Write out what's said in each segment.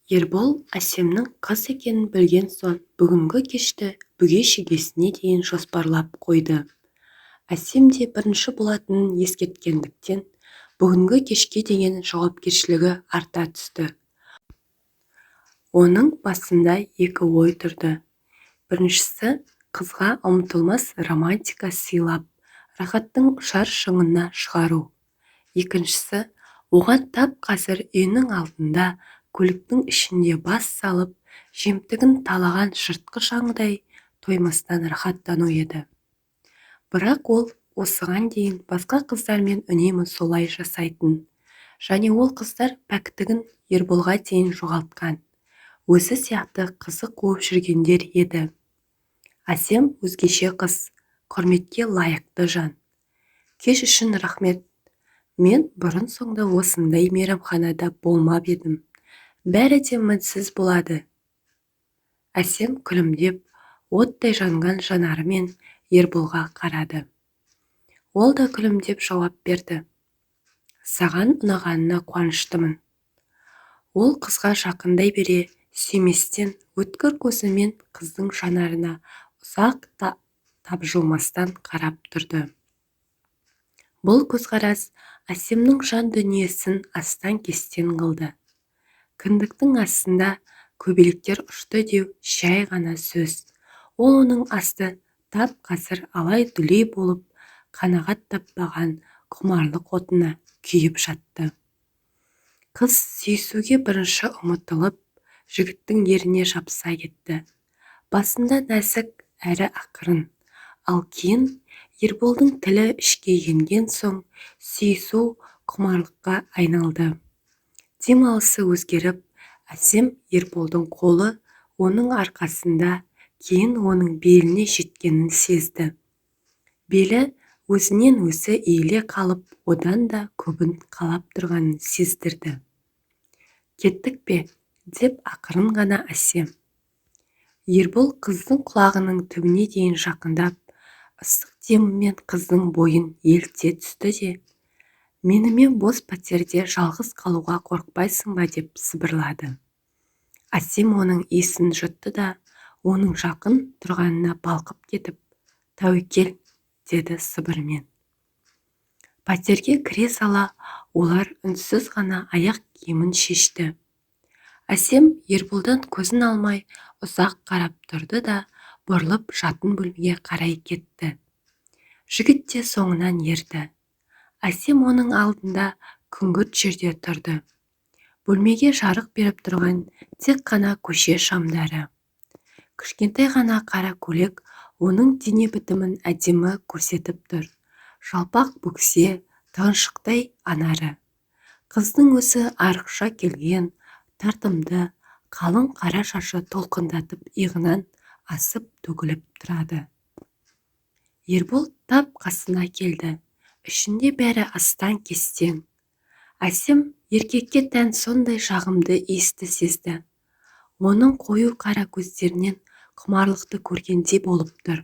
Ербол Әсемнің қыз екенін білген соң бүгінгі кешті бүге шегесіне дейін жоспарлап қойды. Әсем де бірінші болатынын ескерткендіктен бүгінгі кешке деген жауапкершілігі арта түсті. Оның басында екі ой тұрды. Біріншісі, қызға ұмытылмас романтика сыйлап, рахаттың ұшар шыңына шығару. Екіншісі, оған тап қазір үйінің алдында көліктің ішінде бас салып, жемтігін талаған жыртқыш аңдай тоймастан рахаттану еді. Бірақ ол осыған дейін басқа қыздармен үнемі солай жасайтын, және ол қыздар пәктігін Ерболға дейін жоғалтқан, өзі сияқты қызы қуып жүргендер еді. Әсем өзгеше қыз, құрметке лайықты жан. Кеш үшін рахмет. Мен бұрын соңды осындай мейрамханада болмап едім. Бәрі де мінсіз болады. Әсем күлімдеп, оттай жанған жанарымен Ерболға қарады. Ол да күлімдеп жауап берді. Саған ұнағанына қуаныштымын. Ол қызға жақындай бере, сүйместен өткір көзімен қыздың жанарына ұзақ тапжылмастан қарап тұрды. Бұл көзқарас Әсемнің жан дүниесін астан-кестен қылды. Кіндіктің астында көбелектер ұшты деу жай ғана сөз. Ол оның асты тап қазір алай-дүлей болып, қанағат таппаған құмарлық отына күйіп жатты. Қыз сүйісуге бірінші ұмытылып, жігіттің еріне жапса кетті. Басында нәзік әрі ақырын, ал кейін Ерболдың тілі ішке енген соң сүйісу құмарлыққа айналды. Демалысы өзгеріп, Әсем Ерболдың қолы оның арқасында, кейін оның беліне жеткенін сезді. Белі өзінен өзі иіле қалып, одан да көбін қалап тұрғанын сездірді. Кеттік пе, деп ақырын ғана Әсем. Ербол қыздың құлағының түбіне дейін жақындап, ыстық демімен қыздың бойын елте түсті де, менімен бос пәтерде жалғыз қалуға қорықпайсың ба деп сыбырлады. Әсем оның иісін жұтты да, оның жақын тұрғанына балқып кетіп, тәуекел, деді сыбырмен. Пәтерге кіре сала, олар үнсіз ғана аяқ киімін шешті. Әсем Ерболдан көзін алмай ұзақ қарап тұрды да, бұрылып жатын бөлмеге қарай кетті. Жігіт те соңынан ерді. Әсем оның алдында күңгірт жерде тұрды. Бөлмеге жарық беріп тұрған тек қана көше шамдары. Кішкентай ғана қара көйлек оның дене бітімін әдемі көрсетіп тұр. Жалпақ бөксе, тығыншықтай анары. Қыздың өзі арықша келген, тартымды, қалың қара шашы толқындатып иығынан асып төгіліп тұрады. Ербол тап қасына келді. Ішінде бәрі астан-кестен. Әсем еркекке тән сондай жағымды иісті сезді. Оның қою қара көздерінен құмарлықты көргендей болып тұр.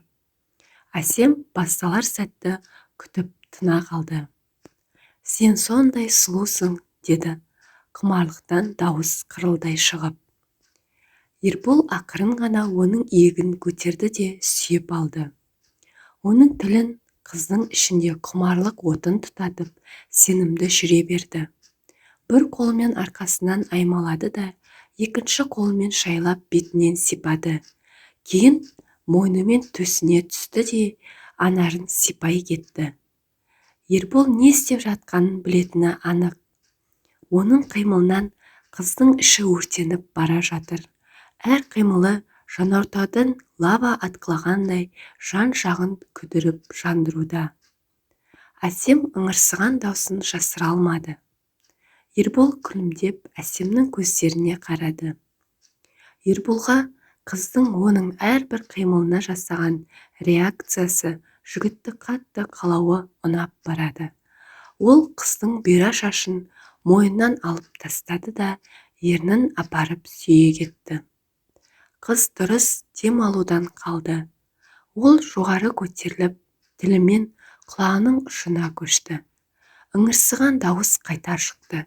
Әсем басталар сәтті күтіп тына қалды. Сен сондай сұлусың, деді, құмарлықтан дауыс қырылдай шығып. Ербол ақырын ғана оның иегін көтерді де сүйіп алды. Оның тілін қыздың ішінде құмарлық отын тұтатып, сенімді жүре берді. Бір қолымен арқасынан аймалады да, екінші қолымен шайлап бетінен сипады. Кейін мойнымен төсіне түсті де, анарын сипай кетті. Ербол не істеп жатқанын білетіні анық. Оның қимылынан қыздың іші өртеніп бара жатыр. Әр қимылы жанартаудан лава атқылағандай жан-жағын күдіріп жандыруда. Әсем ыңырсыған даусын жасыра алмады. Ербол күлімдеп Әсемнің көздеріне қарады. Ерболға қыздың оның әрбір қимылына жасаған реакциясы, жігітті қатты қалауы ұнап барады. Ол қыздың бұйра шашын мойнынан алып тастады да, ернін апарып сүйе кетті. Қыз дұрыс дем алудан қалды. Ол жоғары көтеріліп, тілімен құлағының ұшына көшті. Ыңырсыған дауыс қайта шықты.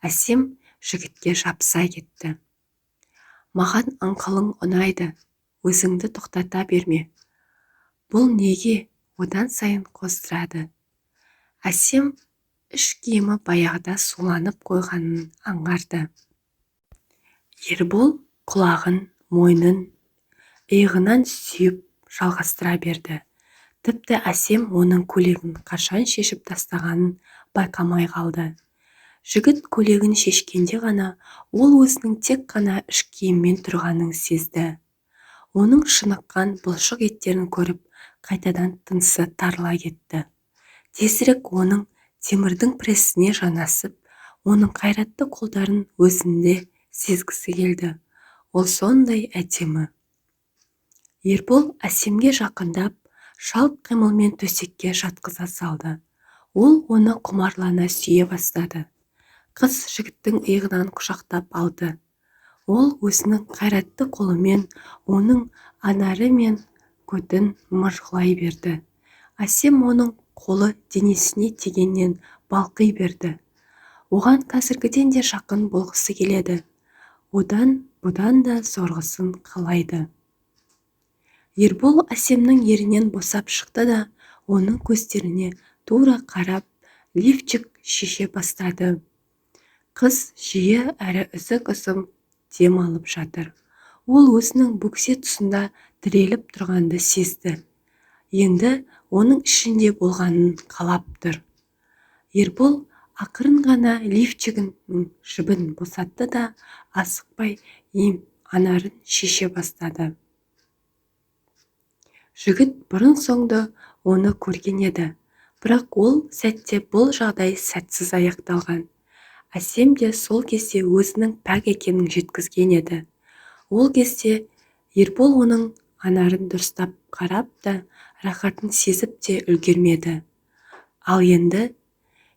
Әсем жігітке жапса кетті. Маған аңқылың ұнайды, өзіңді тоқтата берме. Бұл неге одан сайын қоздырады. Әсем іш киімі баяғыда суланып қойғанын аңғарды. Ербол құлағын, мойнын иығынан сүйіп жалғастыра берді. Тіпті Әсем оның көйлегін қашан шешіп тастағанын байқамай қалды. Жігіт көйлегін шешкенде ғана ол өзінің тек қана іш киіммен тұрғанын сезді. Оның шыныққан бұлшық еттерін көріп, қайтадан тынысы тарыла кетті. Тезірек оның темірдің прессіне жанасып, оның қайратты қолдарын өзінде сезгісі келді. Ол сондай әдемі. Ербол Әсемге жақындап, шалт қимылмен төсекке жатқыза салды. Ол оны құмарлана сүйе бастады. Қыз жігіттің иығынан құшақтап алды. Ол өзінің қайратты қолымен оның анары мен көтін мыжғылай берді. Әсем оның қолы денесіне тигеннен балқи берді. Оған қазіргіден де жақын болғысы келеді. Бұдан да зорғысын қалайды. Ербол Әсемнің ерінен босап шықты да, оның көздеріне тура қарап, лифчик шеше бастады. Қыз жиі әрі үзік-үзім дем алып жатыр. Ол өзінің бөксе тұсында тіреліп тұрғанды сезді. Енді оның ішінде болғанын қалап тұр. Ербол ақырын ғана лифчигінің жібін босатты да, асықпай анарын шеше бастады. Жігіт бұрын соңды оны көрген еді, бірақ ол сәтте бұл жағдай сәтсіз аяқталған. Әсем де сол кезде өзінің пәк екенін жеткізген еді. Ол кезде Ербол оның анарын дұрыстап қарап та, рахатын сезіп те үлгермеді. Ал енді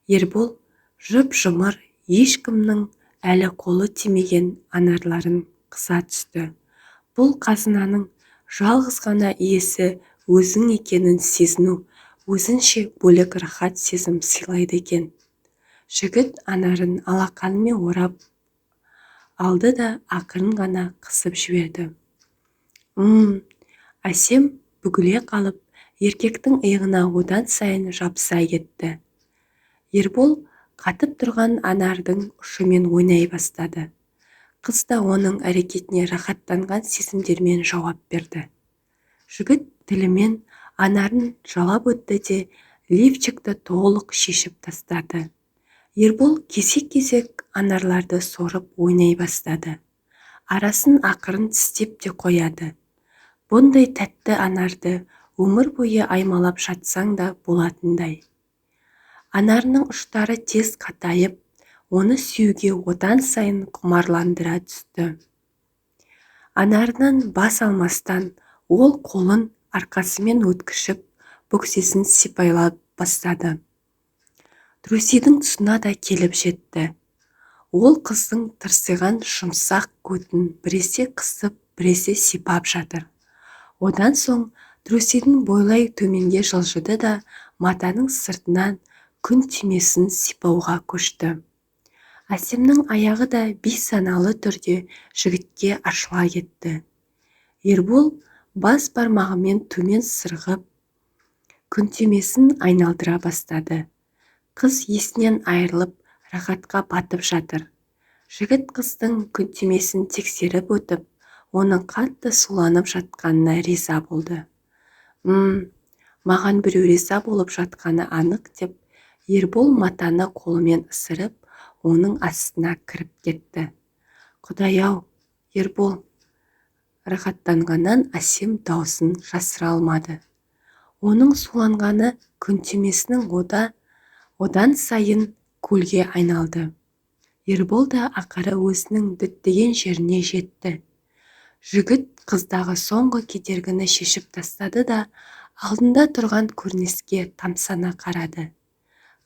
Ербол жып-жұмыр, ешкімнің әлі қолы тимеген анарларын қыса түсті. Бұл қазынаның жалғыз ғана иесі өзің екенін сезіну, өзінше бөлек рахат сезім сыйлайды екен. Жігіт анарын алақанымен орап алды да ақырын ғана қысып жіберді. Әсем бүгіле қалып, еркектің иығына одан сайын жабыса кетті. Ербол қатып тұрған анардың ұшымен ойнай бастады. Қыз да оның әрекетіне рахаттанған сезімдермен жауап берді. Жігіт тілімен анарын жалап өтті де, лифчикті толық шешіп тастады. Ербол кесек-кесек анарларды сорып ойнай бастады. Арасын ақырын тістеп те қояды. Бұндай тәтті анарды өмір бойы аймалап жатсаң да болатындай. Анарының ұштары тез қатайып, оны сүюге одан сайын құмарландыра түсті. Анарынан бас алмастан ол қолын арқасымен өткішіп, бөксесін сипайлап бастады. Трусидің тұсына да келіп жетті. Ол қыздың тырсиған жұмсақ көтін біресе қысып, біресе сипап жатыр. Одан соң трусидің бойлай төменге жылжыды да, матаның сыртынан күн түймесін сипауға көшті. Әсемнің аяғы да бейсаналы түрде жігітке ашыла кетті. Ербол бас бармағымен төмен сырғып, күн түймесін айналдыра бастады. Қыз есінен айырылып, рахатқа батып жатыр. Жігіт қыздың күн түймесін тексеріп өтіп, оның қатты суланып жатқанына риза болды. Маған біреу риза болып жатқаны анық деп, Ербол матаны қолымен ысырып, оның астына кіріп кетті. Құдай-ау, Ербол! Рахаттанғаннан Әсем даусын жасыра алмады. Оның суланғаны күн түймесінің одан сайын көлге айналды. Ербол да ақыры өзінің діттеген жеріне жетті. Жігіт қыздағы соңғы кедергіні шешіп тастады да, алдында тұрған көрініске тамсана қарады.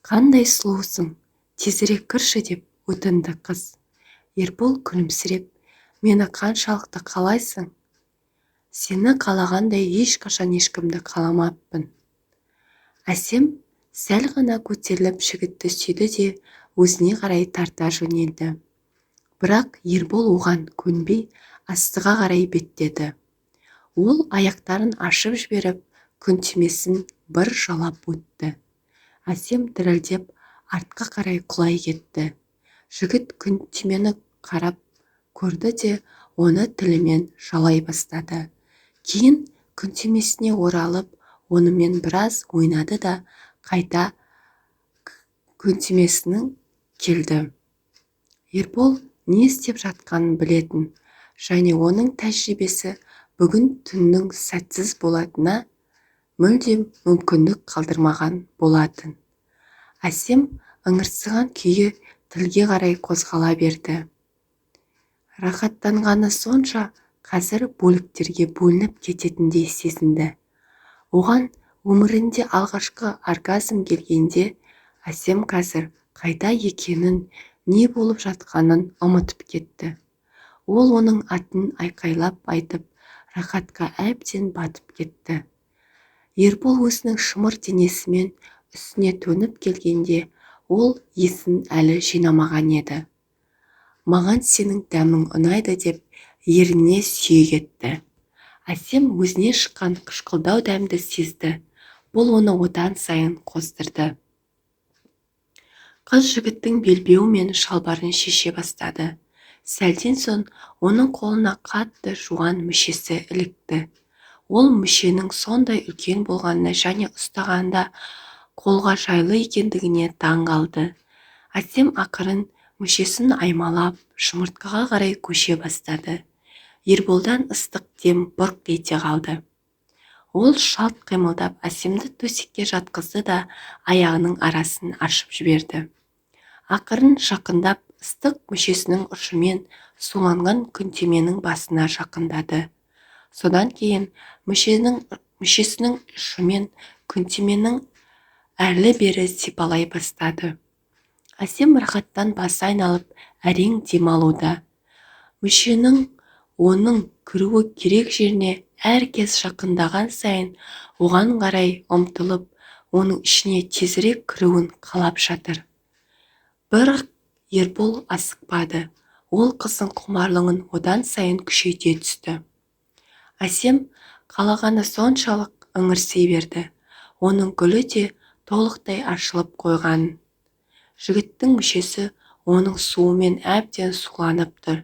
Қандай сұлусың, тезірек кірші деп өтінді қыз. Ербол күлімсіреп, мені қаншалықты қалайсың? Сені қалағандай ешқашан ешкімді қаламаппын. Әсем сәл ғана көтеріліп жігітті сүйді де өзіне қарай тарта жөнелді. Бірақ Ербол оған көнбей астыға қарай беттеді. Ол аяқтарын ашып жіберіп, күнтимесін бір жалап өтті. Әсем дірілдеп артқа қарай құлай кетті. Жігіт күнтимені қарап көрді де оны тілімен жалай бастады. Кейін күнтимесіне оралып, онымен біраз ойнады да қайта күнтимесінің келді. Ербол не істеп жатқанын білетін, және оның тәжірибесі бүгін түннің сәтсіз болатынына мүлдем мүмкіндік қалдырмаған болатын. Әсем ыңырсыған күйі тілге қарай қозғала берді. Рахаттанғаны сонша қазір бөліктерге бөлініп кететіндей сезінді. Оған өмірінде алғашқы оргазм келгенде Әсем қазір қайда екенін, не болып жатқанын ұмытып кетті. Ол оның атын айқайлап айтып, рахатқа әбден батып кетті. Ербол өзінің шымыр денесімен үстіне төніп келгенде, ол есін әлі жинамаған еді. Маған сенің дәмің ұнайды деп еріне сүйе кетті. Әсем өзіне шыққан қышқылдау дәмді сезді. Бұл оны одан сайын қоздырды. Қыз жігіттің белбеуі мен шалбарын шеше бастады. Сәлден соң оның қолына қатты жуан мүшесі ілікті. Ол мүшенің сондай үлкен болғанына және ұстағанда қолға жайлы екендігіне таң қалды. Әсем ақырын мүшесін аймалап, жұмыртқаға қарай көше бастады. Ерболдан ыстық дем бұрқ ете қалды. Ол шалт қимылдап Әсемді төсекке жатқызды да аяғының арасын ашып жіберді. Ақырын жақындап, ыстық мүшесінің ұшымен суланған күнтименің басына жақындады. Содан кейін мүшесінің ұшымен күнтименің әрлі-бері сипалай бастады. Әсем рахаттан басы айналып, әрең демалуда. Мүшенің оның кіруі керек жеріне әркез жақындаған сайын оған қарай ұмтылып, оның ішіне тезірек кіруін қалап жатыр. Бірақ Ербол асықпады. Ол қыздың құмарлығын одан сайын күшейте түсті. Әсем қалағаны соншалық ыңырси берді. Оның гүлі де толықтай ашылып қойған. Жігіттің мүшесі оның суымен әбден суланып тұр.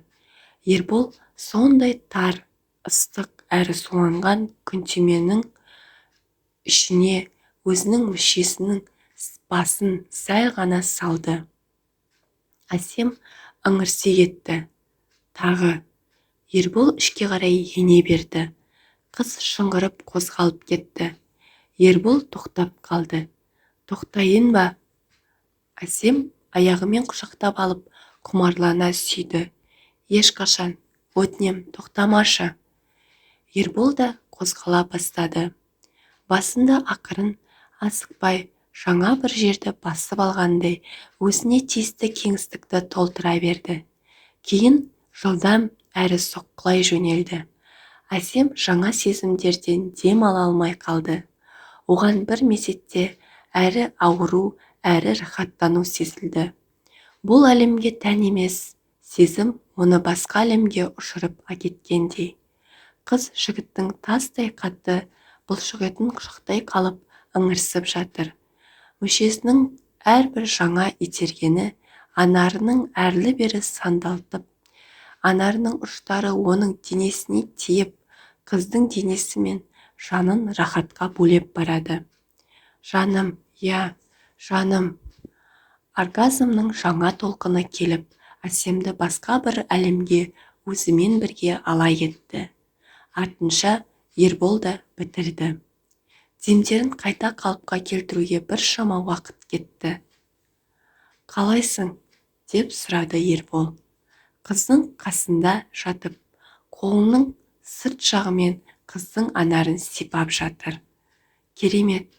Ербол сондай тар, ыстық әрі суланған күнтименің ішіне өзінің мүшесінің басын сәл ғана салды. Әсем ыңырси кетті. Тағы. Ербол ішке қарай ене берді. Қыз шыңғырып қозғалып кетті. Ербол тоқтап қалды. Тоқтайын ба? Әсем аяғымен құшақтап алып, құмарлана сүйді. Ешқашан, өтінем, тоқтамашы. Ербол да қозғала бастады. Басында ақырын, асықпай, жаңа бір жерді басып алғандай, өзіне тиісті кеңістікті толтыра берді. Кейін жылдам әрі соққылай жөнелді. Әсем жаңа сезімдерден дем ала алмай қалды. Оған бір мезетте әрі ауыру, әрі рахаттану сезілді. Бұл әлемге тән емес, сезім оны басқа әлемге ұшырып әкеткендей. Қыз жігіттің тастай қатты бұлшық етін құшақтай қалып ыңырсып жатыр. Мүшесінің әрбір жаңа itергені анарының әрлі-бері сандалтып, анарының ұштары оның денесіне тиіп, қыздың денесі мен жанын рахатқа бөлеп барады. Жаным, я, жаным. Оргазмның жаңа толқыны келіп, Әсемді басқа бір әлемге өзімен бірге ала кетті. Артынша Ербол да бітірді. Демдерін қайта қалыпқа келтіруге біршама уақыт кетті. Қалайсың? Деп сұрады Ербол. Қыздың қасында жатып, қолының сырт жағымен қыздың анарын сипап жатыр. Керемет,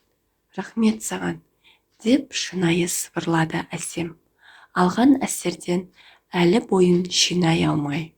рахмет саған, деп шынайы сыбырлады Әсем. Алған әсерден әлі бойын жинай алмай.